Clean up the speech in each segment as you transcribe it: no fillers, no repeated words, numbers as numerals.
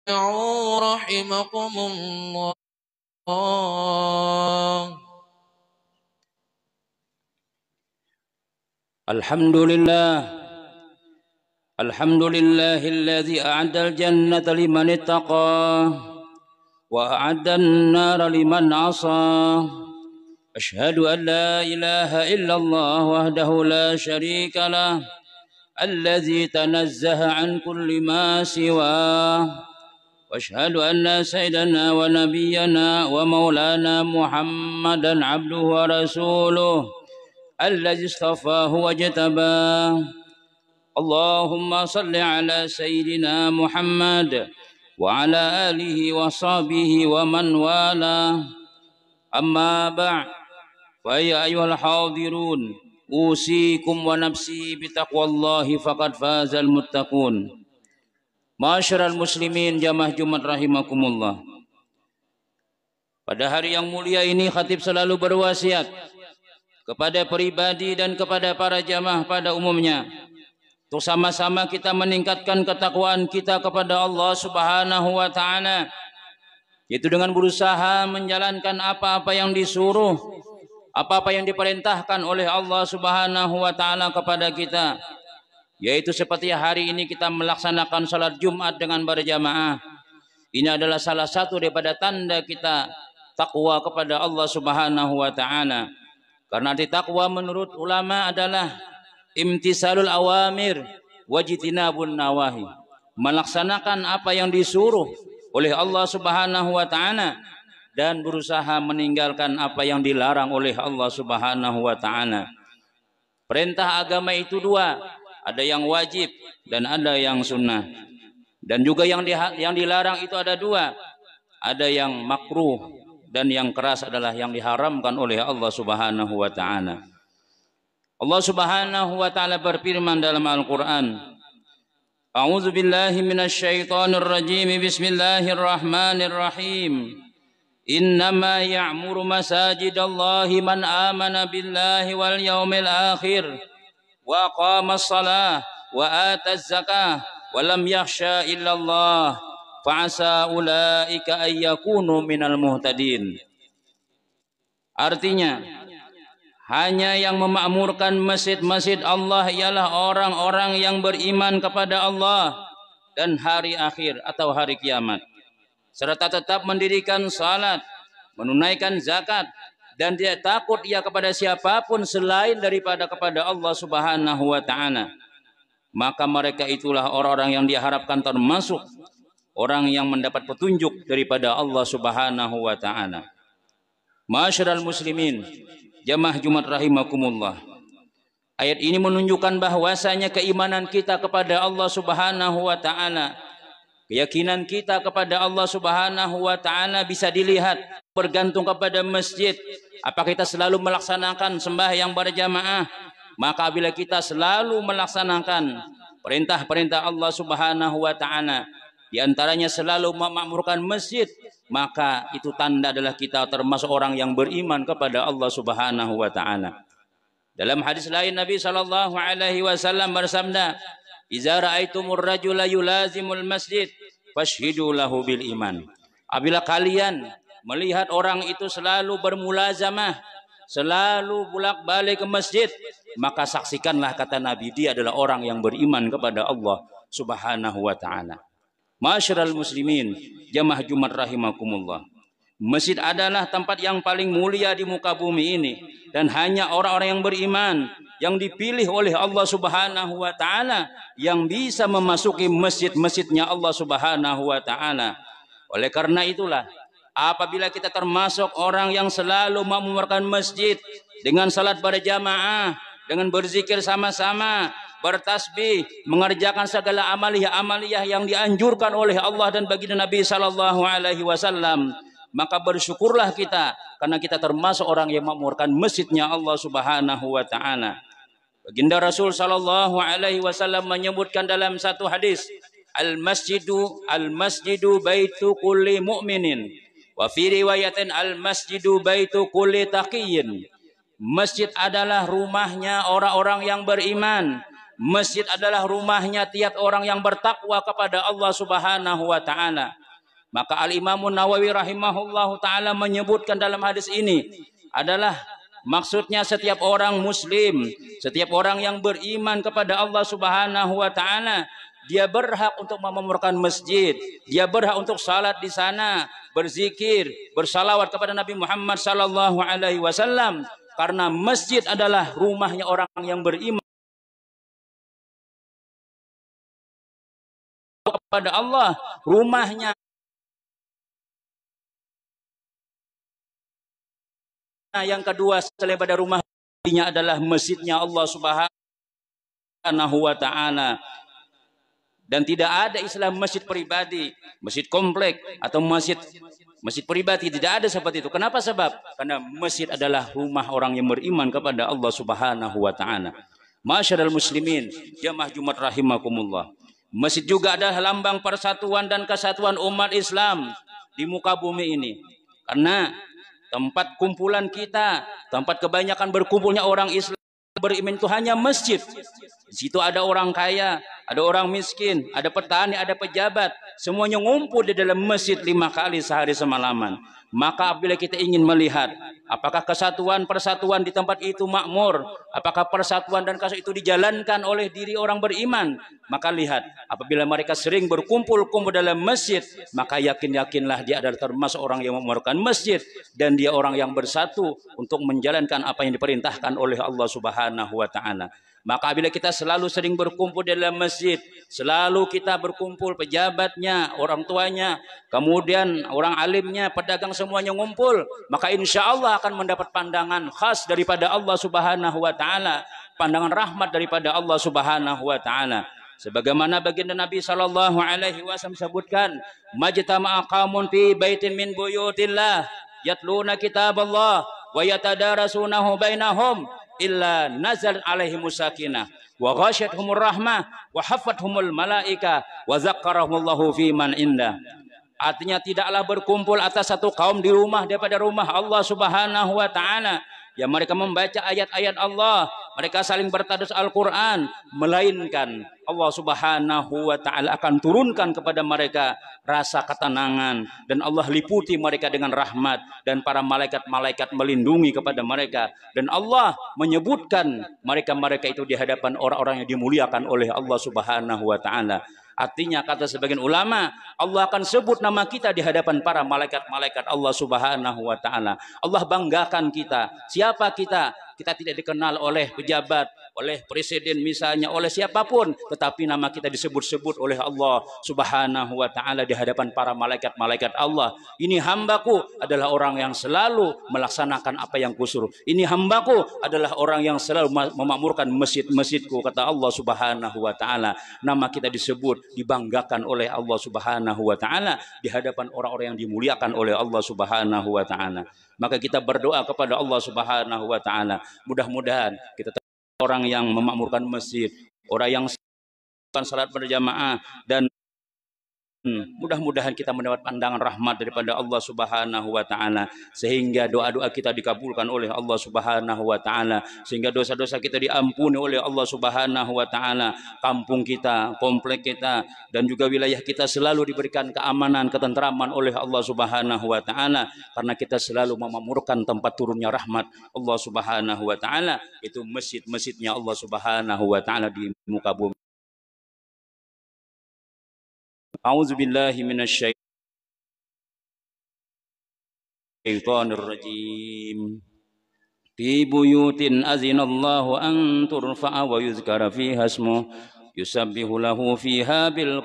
رحمكم الله. الحمد لله الذي أعد الجنة لمن اتقى وأعد النار لمن عصى. أشهد أن لا إله إلا الله وحده لا شريك له الذي تنزه عن كل ما سواه. وأشهد أن سيدنا ونبينا ومولانا محمدا عبده ورسوله الذي اصطفاه واجتباه. اللهم صل على سيدنا محمد وعلى آله وصحبه ومن والاه. أما بعد، فيا أيها الحاضرون أوصيكم ونفسي بتقوى الله فقد فاز المتقون. Masyarul muslimin, jamaah Jumat rahimakumullah. Pada hari yang mulia ini khatib selalu berwasiat kepada pribadi dan kepada para jamaah pada umumnya untuk sama-sama kita meningkatkan ketakwaan kita kepada Allah Subhanahu wa taala, yaitu dengan berusaha menjalankan apa-apa yang disuruh, apa-apa yang diperintahkan oleh Allah Subhanahu wa taala kepada kita, yaitu seperti hari ini kita melaksanakan salat Jumat dengan berjamaah. Ini adalah salah satu daripada tanda kita takwa kepada Allah Subhanahu wa taala. Karena arti takwa menurut ulama adalah imtisalul awamir wajtinabun nawahi, melaksanakan apa yang disuruh oleh Allah Subhanahu wa taala dan berusaha meninggalkan apa yang dilarang oleh Allah Subhanahu wa taala. Perintah agama itu dua, ada yang wajib dan ada yang sunnah. Dan juga yang dilarang itu ada dua, ada yang makruh dan yang keras adalah yang diharamkan oleh Allah Subhanahu wa taala. Allah Subhanahu wa taala berfirman dalam Al-Qur'an, A'udzu billahi minasyaitonir rajim. Bismillahirrahmanirrahim. Innama ya'muru masajidallahi man amana billahi wal yaumil akhir wa aqamas shalah wa ataz zakah wa lam yakhsha illallah fa'asa ulaika ay yakunu minal muhtadin. Artinya, hanya yang memakmurkan masjid-masjid Allah ialah orang-orang yang beriman kepada Allah dan hari akhir atau hari kiamat, serta tetap mendirikan salat, menunaikan zakat, dan tidak takut ia kepada siapapun selain daripada kepada Allah Subhanahu wa taala. Maka mereka itulah orang-orang yang diharapkan termasuk orang yang mendapat petunjuk daripada Allah Subhanahu wa taala. Masyarul muslimin, jamaah Jumat rahimakumullah. Ayat ini menunjukkan bahwasanya keimanan kita kepada Allah Subhanahu wa taala, keyakinan kita kepada Allah Subhanahu wa taala bisa dilihat bergantung kepada masjid. Apakah kita selalu melaksanakan sembahyang berjamaah? Maka bila kita selalu melaksanakan perintah-perintah Allah Subhanahu wa taala, di antaranya selalu memakmurkan masjid, maka itu tanda adalah kita termasuk orang yang beriman kepada Allah Subhanahu wa taala. Dalam hadis lain Nabi sallallahu alaihi wasallam bersabda, "Idza ra'aitumur rajula yulazimul masjid fashhidu lahu bil iman." Apabila kalian melihat orang itu selalu bermulazamah, selalu bolak-balik ke masjid, maka saksikanlah, kata Nabi, dia adalah orang yang beriman kepada Allah Subhanahu wa taala. Masyarul muslimin, jamaah Jumat rahimakumullah. Masjid adalah tempat yang paling mulia di muka bumi ini, dan hanya orang-orang yang beriman yang dipilih oleh Allah Subhanahu wa taala yang bisa memasuki masjid-masjidnya Allah Subhanahu wa taala. Oleh karena itulah, apabila kita termasuk orang yang selalu memakmurkan masjid dengan salat berjamaah, dengan berzikir sama-sama, bertasbih, mengerjakan segala amaliyah-amaliyah yang dianjurkan oleh Allah dan baginda Nabi sallallahu alaihi wasallam, maka bersyukurlah kita karena kita termasuk orang yang memakmurkan masjidnya Allah Subhanahu wa taala. Baginda Rasul sallallahu alaihi wasallam menyebutkan dalam satu hadis, al-masjidu baitu kulli mu'minin, wa fi riwayatin al-masjidu baitu kulli taqiyyin. Masjid adalah rumahnya orang-orang yang beriman, Masjid adalah rumahnya tiap orang yang bertakwa kepada Allah Subhanahu wa taala. Maka Al-Imam Nawawi rahimahullahu taala menyebutkan dalam hadis ini adalah maksudnya setiap orang muslim, setiap orang yang beriman kepada Allah Subhanahu wa taala, dia berhak untuk memakmurkan masjid, dia berhak untuk salat di sana, berzikir, bersalawat kepada Nabi Muhammad sallallahu alaihi wasallam, karena masjid adalah rumahnya orang yang beriman kepada Allah, rumahnya. Yang kedua selain pada rumahnya adalah masjidnya Allah Subhanahu wa taala. Dan tidak ada istilah masjid pribadi, masjid komplek atau masjid pribadi, tidak ada seperti itu. Kenapa? Sebab karena masjid adalah rumah orang yang beriman kepada Allah Subhanahu wa taala. Masyarul muslimin, jamaah Jumat rahimakumullah. Masjid juga adalah lambang persatuan dan kesatuan umat Islam di muka bumi ini. Karena tempat kumpulan kita, tempat kebanyakan berkumpulnya orang Islam beriman itu hanya masjid. Di situ ada orang kaya, ada orang miskin, ada petani, ada pejabat, semuanya ngumpul di dalam masjid 5 kali sehari semalaman. Maka apabila kita ingin melihat apakah kesatuan persatuan di tempat itu makmur, apakah persatuan dan kesatuan itu dijalankan oleh diri orang beriman, maka lihat apabila mereka sering berkumpul-kumpul dalam masjid, maka yakinlah dia adalah termasuk orang yang memakmurkan masjid, dan dia orang yang bersatu untuk menjalankan apa yang diperintahkan oleh Allah Subhanahu wa taala. Maka bila kita selalu sering berkumpul dalam masjid, selalu kita berkumpul, pejabatnya, orang tuanya, kemudian orang alimnya, pedagang, semuanya ngumpul, maka insya Allah akan mendapat pandangan khas daripada Allah Subhanahu wa taala, pandangan rahmat daripada Allah Subhanahu wa taala. Sebagaimana baginda Nabi sallallahu alaihi wasallam sebutkan, majtama'a qaumun fi baitin min buyutillah yatluna kitaballah wa yatadarasunahu bainahum illa nazal alaihimus sakinah wa ghasyiyatuhumur rahmah wa hafathumul malaika wa zakkarahumullahu fi man indah. Artinya tidaklah berkumpul atas satu kaum di rumah daripada rumah Allah Subhanahu wa taala, yang mereka membaca ayat-ayat Allah, mereka saling bertadarus Al-Quran, melainkan Allah Subhanahu wa taala akan turunkan kepada mereka rasa ketenangan, dan Allah liputi mereka dengan rahmat, dan para malaikat-malaikat melindungi kepada mereka, dan Allah menyebutkan mereka-mereka itu di hadapan orang-orang yang dimuliakan oleh Allah Subhanahu wa taala. Artinya kata sebagian ulama, Allah akan sebut nama kita di hadapan para malaikat-malaikat Allah Subhanahu wa taala. Allah banggakan kita. Siapa kita? Kita tidak dikenal oleh pejabat, oleh presiden misalnya, oleh siapapun, tetapi nama kita disebut-sebut oleh Allah Subhanahu wa taala di hadapan para malaikat-malaikat Allah. Ini hambaku adalah orang yang selalu melaksanakan apa yang kusuruh. Ini hambaku adalah orang yang selalu memakmurkan masjid-masjidku, kata Allah Subhanahu wa taala. Nama kita disebut, dibanggakan oleh Allah Subhanahu wa taala di hadapan orang-orang yang dimuliakan oleh Allah Subhanahu wa taala. Maka kita berdoa kepada Allah Subhanahu wa taala, mudah-mudahan kita orang yang memakmurkan masjid, orang yang salat berjamaah, dan mudah-mudahan kita mendapat pandangan rahmat daripada Allah Subhanahu wa taala, sehingga doa-doa kita dikabulkan oleh Allah Subhanahu wa taala, sehingga dosa-dosa kita diampuni oleh Allah Subhanahu wa taala, kampung kita, komplek kita, dan juga wilayah kita selalu diberikan keamanan, ketentraman oleh Allah Subhanahu wa taala, karena kita selalu memakmurkan tempat turunnya rahmat Allah Subhanahu wa taala, itu masjid-masjidnya Allah Subhanahu wa taala di muka bumi. A'udzu billahi minasyaitonir rajim. Fi buyutin azinallahu an turfa'a wa yuzkara fiha ismuhu yusabbihu lahu fiha bil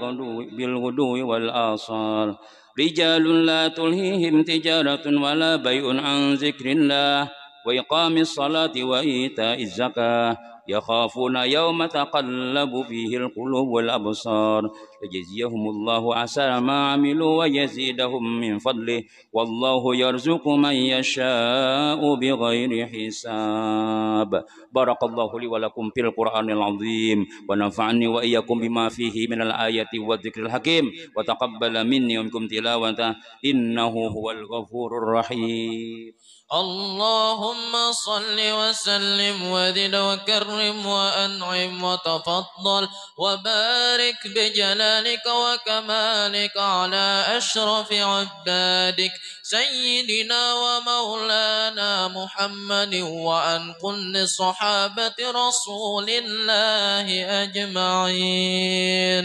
ghudwi wal asal. Rijalun la tulhihim tijaratun wala bay'un an dzikrillah wa iqamis salati wa ita'iz zakah. يخافون يوم تقلب فيه القلوب والأبصار ليجزيهم الله أحسن ما عملوا ويزيدهم من فضله والله يرزق من يشاء بغير حساب. بارك الله لي ولكم في القرآن العظيم ونفعني وإياكم بما فيه من الآيات والذكر الحكيم وتقبل مني ومنكم تلاوته إنه هو الغفور الرحيم. اللهم صل وسلم وزد وكرم وأكرم وأنعم وتفضل وبارك بجلالك وكمالك على أشرف عبادك سيدنا ومولانا محمد وعن كل صحابة رسول الله أجمعين.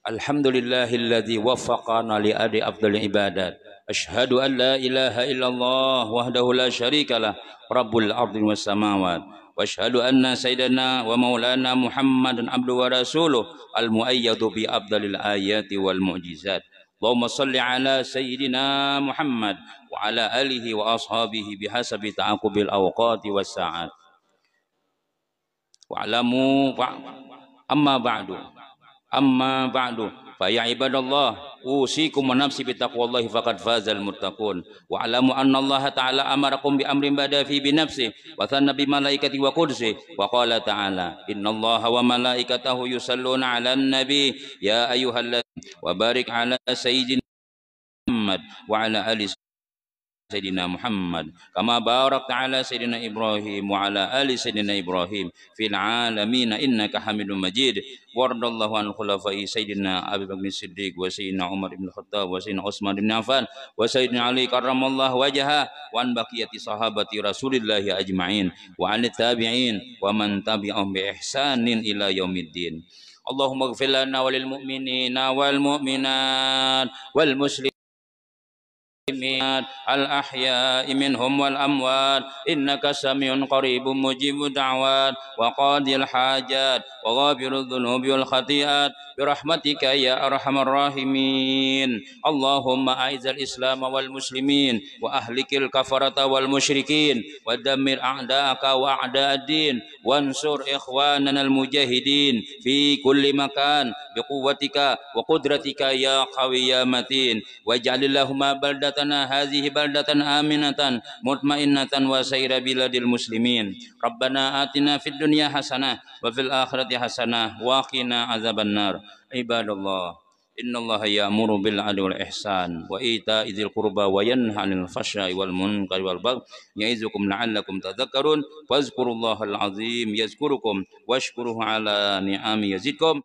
الحمد لله الذي وفقنا لأداء أفضل العبادات. أشهد أن لا إله إلا الله وحده لا شريك له رب الأرض والسماوات، وأشهد أن سيدنا ومولانا محمد عبده ورسوله المؤيد بأفضل الآيات والمعجزات. اللهم صل على سيدنا محمد وعلى آله وأصحابه بحسب تعاقب الأوقات والساعات. واعلموا أما بعد فيا عباد الله أوصيكم ونفسي بتقوى الله فقد فاز المتقون. واعلموا أن الله تعالى أمركم بأمر بدأ فيه بنفسه وثنى بملائكته وقدسه وقال تعالى إن الله وملائكته يصلون على النبي يا أيها الذين وبارك على سيدنا محمد وعلى آل سيدنا محمد كما باركت على سيدنا إبراهيم وعلى آل سيدنا إبراهيم في العالمين إنك حميد مجيد. وارض الله عن خلفاء سيدنا أبي بكر الصديق وسيدنا عمر بن الخطاب وسيدنا عثمان بن عفان وسيدنا علي كرم الله وجهه وعن بقية صحابة رسول الله أجمعين وعن التابعين ومن تبعهم بإحسان إلى يوم الدين. اللهم اغفر لنا وللمؤمنين والمؤمنات والمسلمين الأحياء منهم والأموات إنك سميع قريب مجيب الدعوات وقاضي الحاجات وغافر الذنوب والخطيئات برحمتك يا أرحم الراحمين. اللهم أعز الإسلام والمسلمين وأهلك الكفرة والمشركين ودمر أعداءك وأعداء الدين وانصر إخواننا المجاهدين في كل مكان بقوتك وقدرتك يا قوي يا متين. واجعل اللهم بلدتنا هذه بلدة آمنة مطمئنة وسائر بلاد المسلمين. ربنا آتنا في الدنيا حسنة وفي الآخرة حسنة وقنا عذاب النار. عباد الله إن الله يأمر بالعدل والإحسان وإيتاء ذي القربى وينهى عن الفحشاء والمنكر والبغي يعظكم لعلكم تذكرون. فاذكروا الله العظيم يذكركم واشكروه على نعمه يزدكم